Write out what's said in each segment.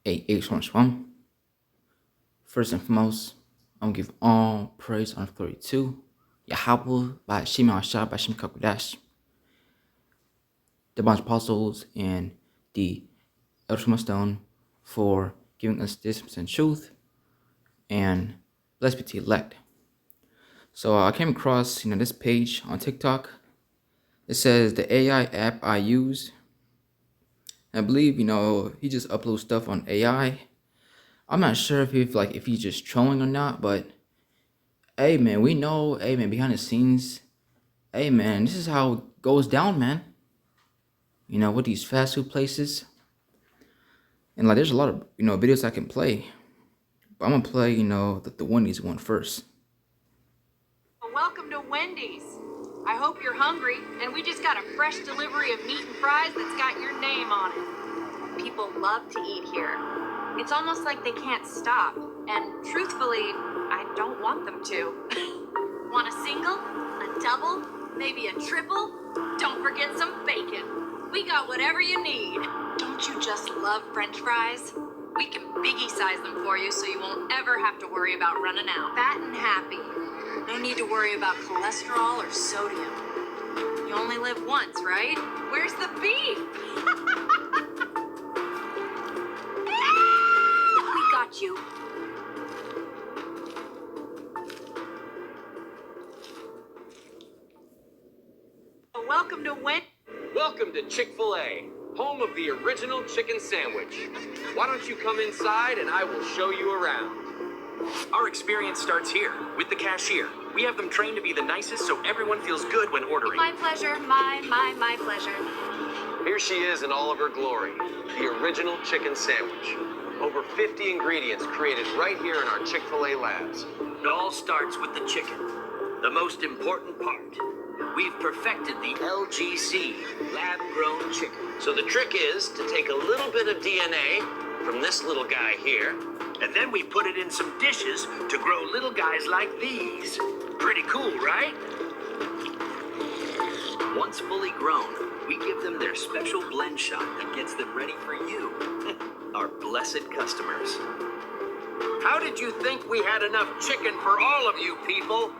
A821. First and foremost, I'm gonna give all praise and glory to Yahweh by Hashem Hashah by Hashem Kakodash, the bunch of apostles and the Elder Stone for giving us this and truth, and blessed be the elect. So I came across this page on TikTok. It says the AI app I use. I believe he just uploads stuff on AI. I'm not sure if he's just trolling or not, but hey man, we know, hey man, behind the scenes, hey man, this is how it goes down, man. With these fast food places. And there's a lot of videos I can play. But I'm gonna play, the Wendy's one first. Welcome to Wendy's. I hope you're hungry, and we just got a fresh delivery of meat and fries that's got your name on it. People love to eat here. It's almost like they can't stop, and truthfully, I don't want them to. Want a single? A double? Maybe a triple? Don't forget some bacon. We got whatever you need. Don't you just love French fries? We can biggie size them for you so you won't ever have to worry about running out. Fat and happy. No need to worry about cholesterol or sodium. You only live once, right? Where's the beef? We got you. Welcome to Welcome to Chick-fil-A, home of the original chicken sandwich. Why don't you come inside and I will show you around. Our experience starts here, with the cashier. We have them trained to be the nicest so everyone feels good when ordering. My pleasure, my pleasure. Here she is in all of her glory, the original chicken sandwich. Over 50 ingredients created right here in our Chick-fil-A labs. It all starts with the chicken, the most important part. We've perfected the LGC, lab-grown chicken. So the trick is to take a little bit of DNA from this little guy here, and then we put it in some dishes to grow little guys like these. Pretty cool, right? Once fully grown, we give them their special blend shot that gets them ready for you, our blessed customers. How did you think we had enough chicken for all of you people?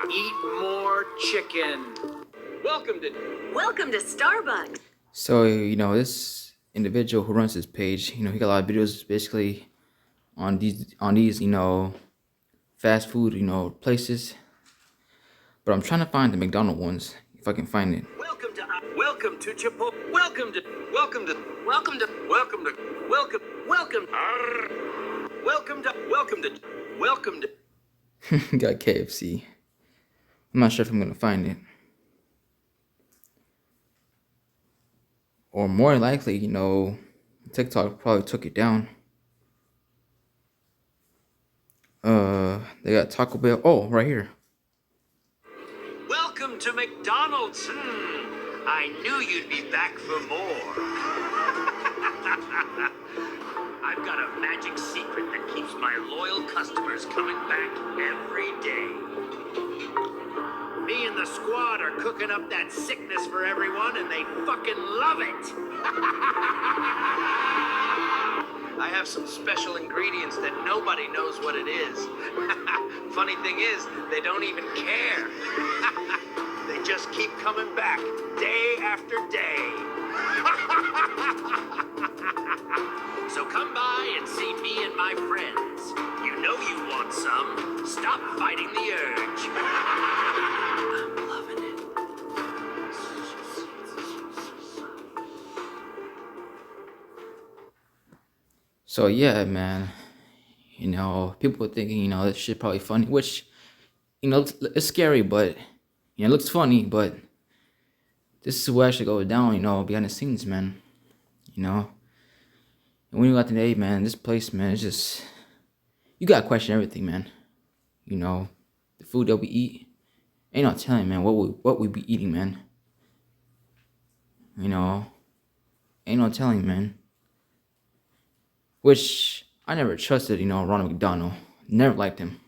Eat more chicken. Welcome to Starbucks. So, this individual who runs this page, he got a lot of videos basically on these fast food, places. But I'm trying to find the McDonald's ones, if I can find it. Welcome to Chipotle. Welcome to Got KFC. I'm not sure if I'm gonna find it. Or more likely, TikTok probably took it down. They got Taco Bell. Oh, right here. Welcome to McDonald's. I knew you'd be back for more. I've got a magic secret that keeps my loyal customers coming back every day. Me and the squad are cooking up that sickness for everyone, and they fucking love it. I have some special ingredients that nobody knows what it is. Funny thing is, they don't even care. They just keep coming back day after day. So come by and see me and my friends. You know you want some. Stop fighting the urge. I'm loving it. So yeah, man. People are thinking, this shit probably funny, which, it's scary, but it looks funny, but this is what actually goes down, behind the scenes, man. And when you got today, man, this place, man, it's just, you gotta question everything, man. The food that we eat, ain't no telling, man, what we be eating, man. Ain't no telling, man. Which I never trusted, Ronald McDonald. Never liked him.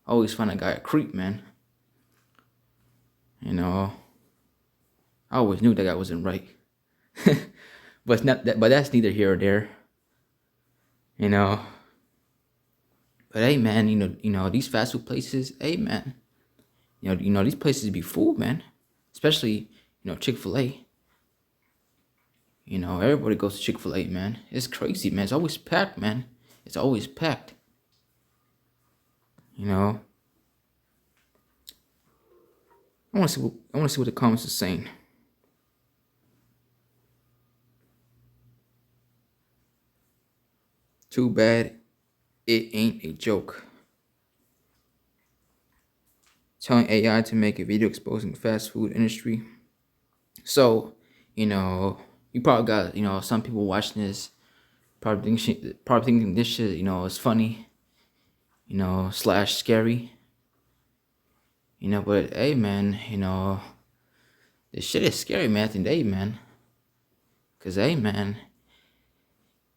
I always find that guy a creep, man. I always knew that guy wasn't right. But it's not that. But that's neither here or there. You know. But hey, man, you know these fast food places. Hey, man, you know these places be full, man. Especially Chick-fil-A. You know, everybody goes to Chick-fil-A, man. It's crazy, man. It's always packed, man. It's always packed. You know. I want to see what the comments are saying. Too bad it ain't a joke. Telling AI to make a video exposing the fast food industry. So, you probably got, some people watching this probably thinking this shit, is funny, / scary. But hey, man, this shit is scary, man, today, man. Cause hey, man,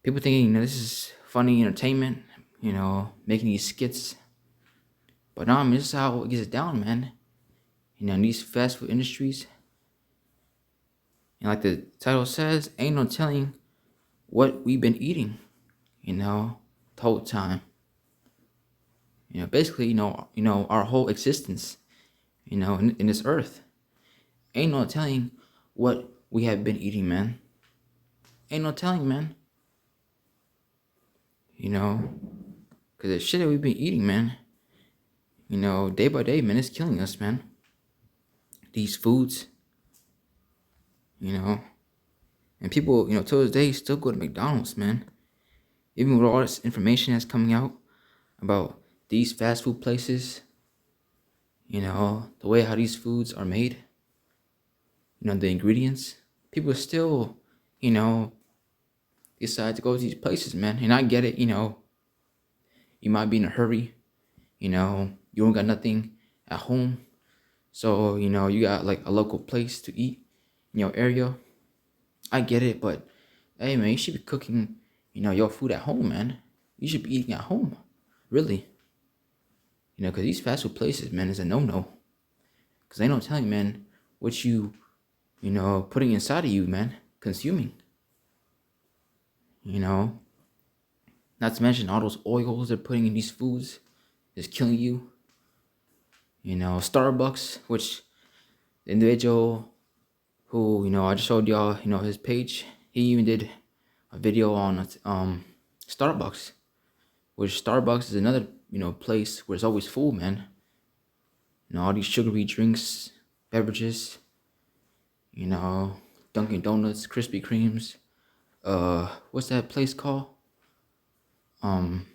people thinking, this is funny entertainment, making these skits. But no, I mean, this is how it gets down, man. In these fast food industries. And like the title says, ain't no telling what we've been eating, the whole time. Basically, our whole existence, in this earth. Ain't no telling what we have been eating, man. Ain't no telling, man. Because the shit that we've been eating, man, day by day, man, it's killing us, man. These foods, and people, till this day, still go to McDonald's, man. Even with all this information that's coming out about these fast food places, the way how these foods are made, the ingredients, people still, decide to go to these places, man. And I get it, you might be in a hurry, you don't got nothing at home. So, you got like a local place to eat in your area. I get it, but hey, man, you should be cooking, your food at home, man. You should be eating at home, really. Because these fast food places, man, is a no-no. Because they don't tell you, man, what you, putting inside of you, man, consuming. Not to mention all those oils they're putting in these foods is killing you. Starbucks, which the individual who, I just showed y'all, his page, he even did a video on Starbucks, which Starbucks is another, place where it's always full, man. All these sugary drinks, beverages, Dunkin' Donuts, Krispy Kremes, what's that place called? Damn,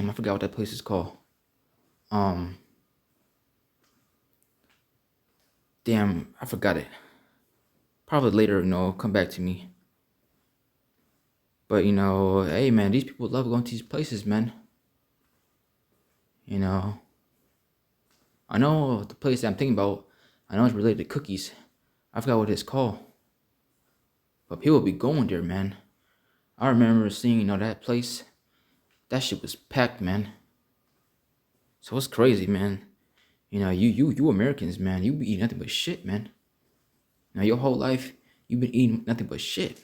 I forgot what that place is called. Damn, I forgot it. Probably later, come back to me. But, hey, man, these people love going to these places, man. I know the place that I'm thinking about, I know it's related to cookies. I forgot what it's called. But people be going there, man. I remember seeing, that place. That shit was packed, man. So it's crazy, man. You Americans, man, you be eating nothing but shit, man. Now your whole life, you've been eating nothing but shit.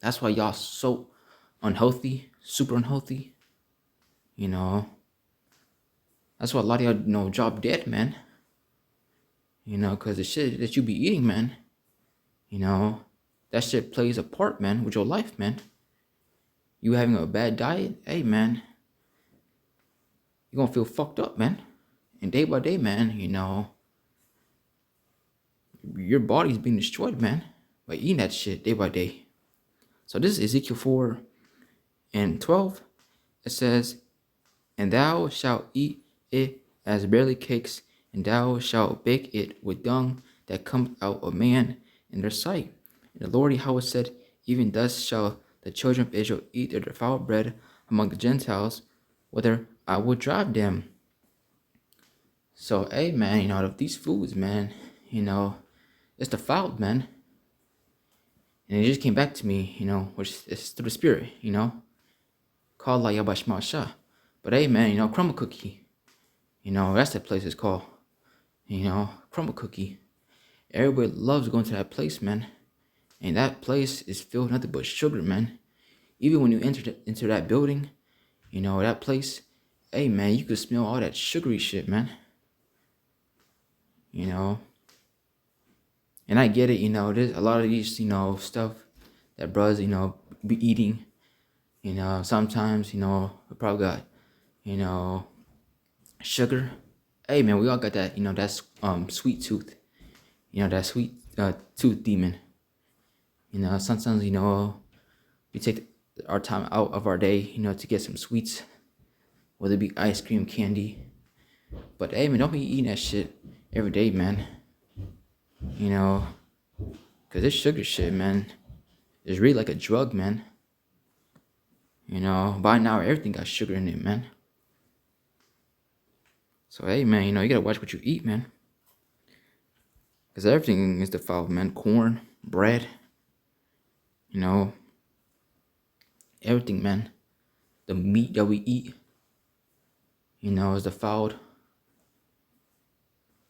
That's why y'all so unhealthy, super unhealthy. That's why a lot of y'all, drop dead, man. Because the shit that you be eating, man, that shit plays a part, man, with your life, man. You having a bad diet, hey, man, you're gonna feel fucked up, man. And day by day, man, your body's being destroyed, man, by eating that shit day by day. So this is Ezekiel 4:12. It says, and thou shalt eat it as barley cakes, and thou shalt bake it with dung that cometh out of man in their sight. And the Lord Yahweh said, even thus shall the children of Israel eat their defiled bread among the Gentiles, whither I will drive them. So, hey, man, of these foods, man, it's defiled, man. And it just came back to me, which is through the Spirit, called La Yabashma Shah. But hey, man, crumble cookie, that's that place it's called, crumble cookie. Everybody loves going to that place, man. And that place is filled with nothing but sugar, man. Even when you enter that building, that place, hey, man, you could smell all that sugary shit, man. And I get it, there's a lot of these, stuff that brothers, be eating. Sometimes, we probably got, sugar. Hey, man, we all got that, that's sweet tooth. That sweet tooth demon. Sometimes, we take our time out of our day, to get some sweets, whether it be ice cream, candy. But hey, man, don't be eating that shit every day, man. Cause this sugar shit, man, is really like a drug, man. By now everything got sugar in it, man. So hey, man, you gotta watch what you eat, man. Cause everything is defiled, man. Corn, bread, everything, man. The meat that we eat, is defiled.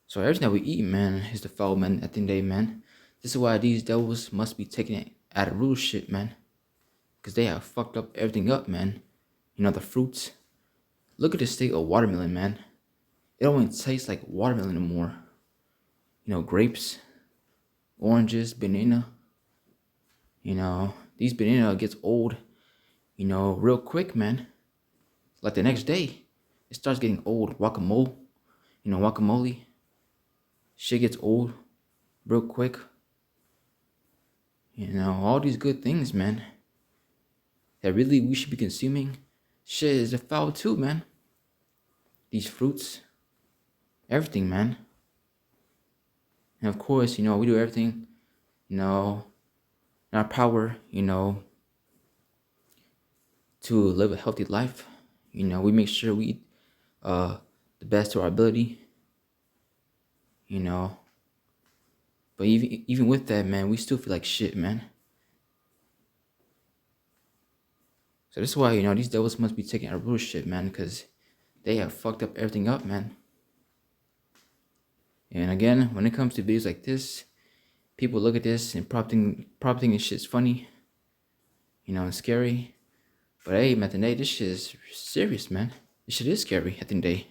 So everything that we eat, man, is defiled, man, at the end of the day, man. This is why these devils must be taking it out of real shit, man. Because they have fucked up everything up, man. The fruits. Look at the state of watermelon, man. It don't even taste like watermelon anymore. Grapes, oranges, banana. These banana gets old, real quick, man. Like the next day, it starts getting old. Guacamole. Shit gets old real quick. All these good things, man, that really we should be consuming, shit is a foul too, man. These fruits, everything, man. And of course, we do everything, in our power, to live a healthy life. We make sure we eat the best to our ability, But even with that, man, we still feel like shit, man. So this is why, these devils must be taking our real shit, man, because they have fucked up everything up, man. And again, when it comes to videos like this, people look at this and probably thinking shit's funny, and scary. But hey, man, at the end of the day, this shit is serious, man. This shit is scary at the end of the day.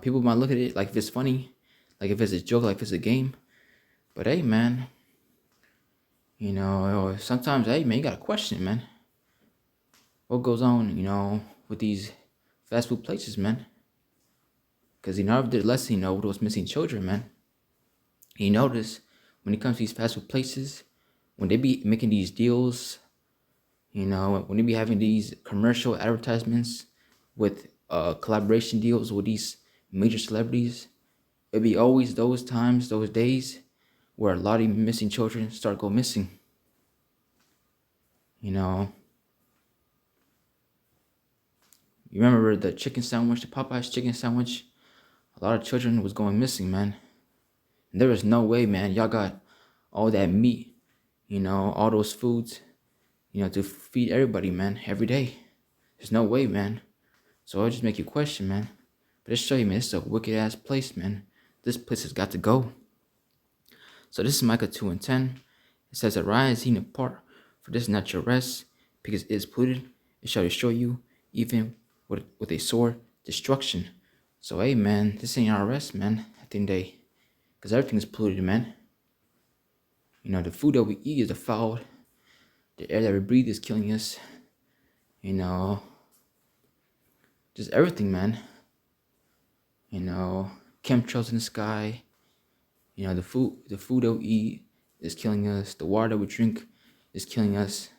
People might look at it like if it's funny, like if it's a joke, like if it's a game. But hey, man, sometimes, hey, man, you gotta question, man. What goes on, with these fast food places, man? Because, I've did a lesson, with those missing children, man. And you notice, when it comes to these fast food places, when they be making these deals, when they be having these commercial advertisements with collaboration deals with these major celebrities, it'd be always those times, those days, where a lot of missing children start go missing. You remember the chicken sandwich, the Popeye's chicken sandwich? A lot of children was going missing, man. And there was no way, man, y'all got all that meat, all those foods, to feed everybody, man, every day. There's no way, man. So it'll just make you question, man. But just show you, man, it's a wicked ass place, man. This place has got to go. So this is Micah 2:10. It says, "Arise, ye apart, for this is not your rest, because it is polluted. It shall destroy you, even with a sword destruction." So hey, man, this ain't our rest, man, at the end of the day. Because everything is polluted, man. The food that we eat is defiled. The air that we breathe is killing us. Just everything, man. Chemtrails in the sky. The food that we eat is killing us. The water that we drink is killing us.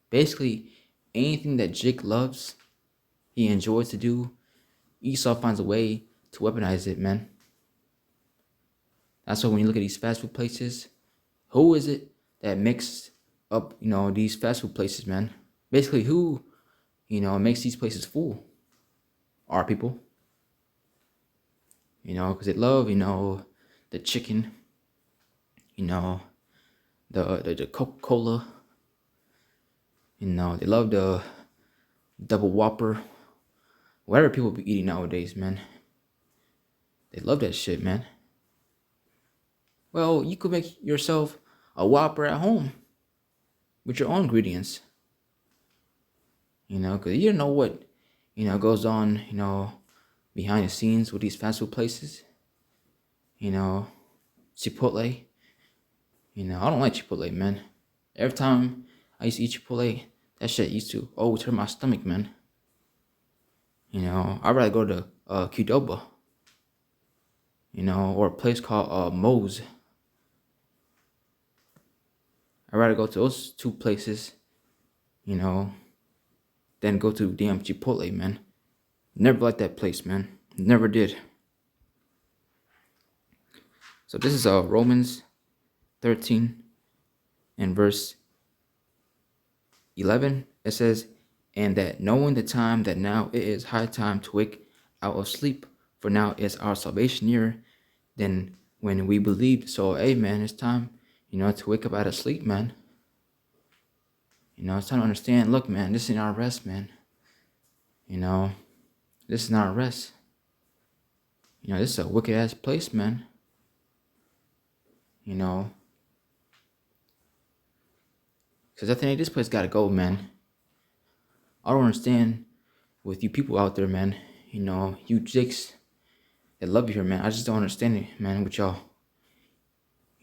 Basically anything that Jake loves, he enjoys to do, Esau finds a way to weaponize it, man. That's why when you look at these fast food places, who is it that makes up, these fast food places, man? Basically, who, makes these places full? Our people. Because they love, the chicken, the Coca-Cola, they love the double Whopper, whatever people be eating nowadays, man. They love that shit, man. Well, you could make yourself a Whopper at home with your own ingredients. Because you don't know what, goes on, behind the scenes with these fast food places. Chipotle. I don't like Chipotle, man. Every time I used to eat Chipotle, that shit used to turn my stomach, man. I'd rather go to Qdoba, or a place called Moe's. I'd rather go to those two places, than go to damn Chipotle, man. Never liked that place, man. Never did. So this is Romans 13 and verse 11. It says, and that knowing the time that now it is high time to wake out of sleep, for now is our salvation nearer than when we believed. So, man, it's time, to wake up out of sleep, man. It's time to understand, look, man, this isn't our rest, man. This is not our rest. This is a wicked ass place, man. Because at the end of this place gotta go, man. I don't understand with you people out there, man. You jakes that love you here, man. I just don't understand it, man, with y'all.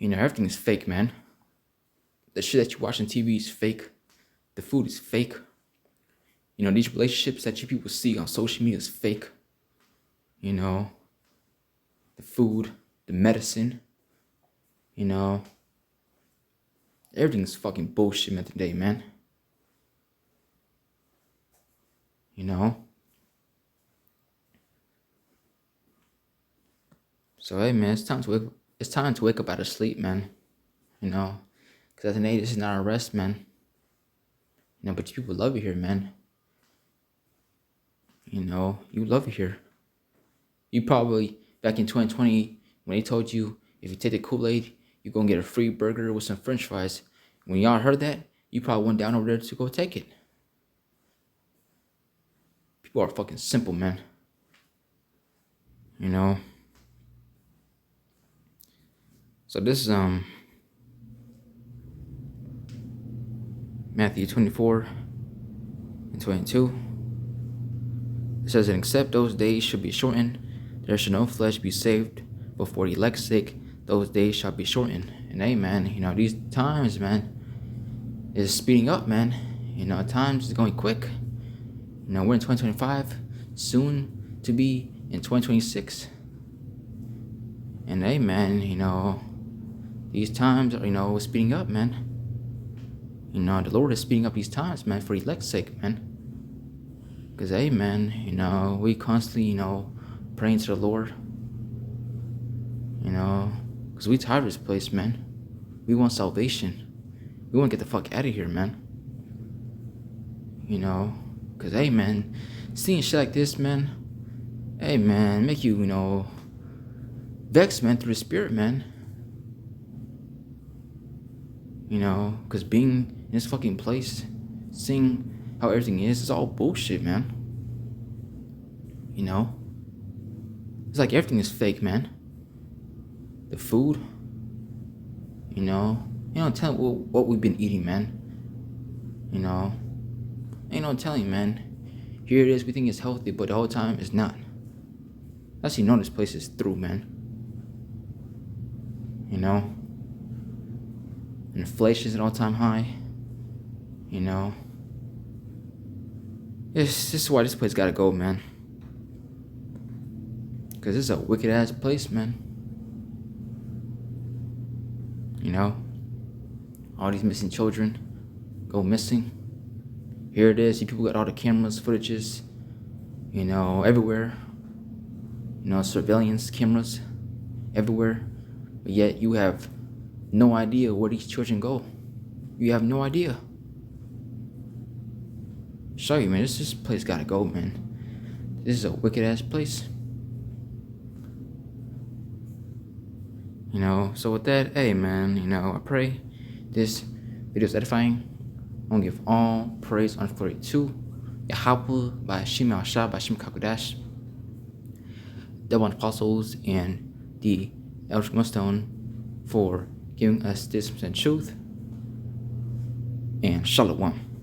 Everything is fake, man. The shit that you watch on TV is fake. The food is fake. These relationships that you people see on social media is fake. The food, the medicine, everything is fucking bullshit, man, today, man. So, hey, man, it's time to wake up out of sleep, man. Because at the end, this is not a rest, man. But you people love it here, man. You love it here. You probably, back in 2020, when they told you, if you take the Kool-Aid, you're going to get a free burger with some french fries. When y'all heard that, you probably went down over there to go take it. People are fucking simple, man. So this is, Matthew 24 and 22. It says, and except those days should be shortened, there shall no flesh be saved, but for the elect's sake, those days shall be shortened. And amen, these times, man, is speeding up, man. Times is going quick. We're in 2025, soon to be in 2026. And amen, these times are, speeding up, man. The Lord is speeding up these times, man, for the elect's sake, man. Because, man, we constantly, praying to the Lord. Because we tired of this place, man. We want salvation. We want to get the fuck out of here, man. Because, man, seeing shit like this, man, man, make you, vex, man, through the spirit, man. Because being in this fucking place, seeing how everything is all bullshit, man. It's like everything is fake, man. The food, tell me what we've been eating, man. Ain't no telling, man. Here it is, we think it's healthy, but the whole time it's not. That's how this place is through, man. Inflation's at all-time high. This is why this place gotta go, man. Because this is a wicked-ass place, man. All these missing children go missing. Here it is. You people got all the cameras, footages, everywhere. Surveillance cameras everywhere. But yet you have no idea where these children go. You have no idea. Show you, man. This place gotta go, man. This is a wicked-ass place. So with that, hey, man, I pray this video is edifying. I want to give all praise and glory to Yahweh by Shem Al-Shah, by Shem Kakodash, the one apostles and the Elder Stone for giving us this truth. And Shalom.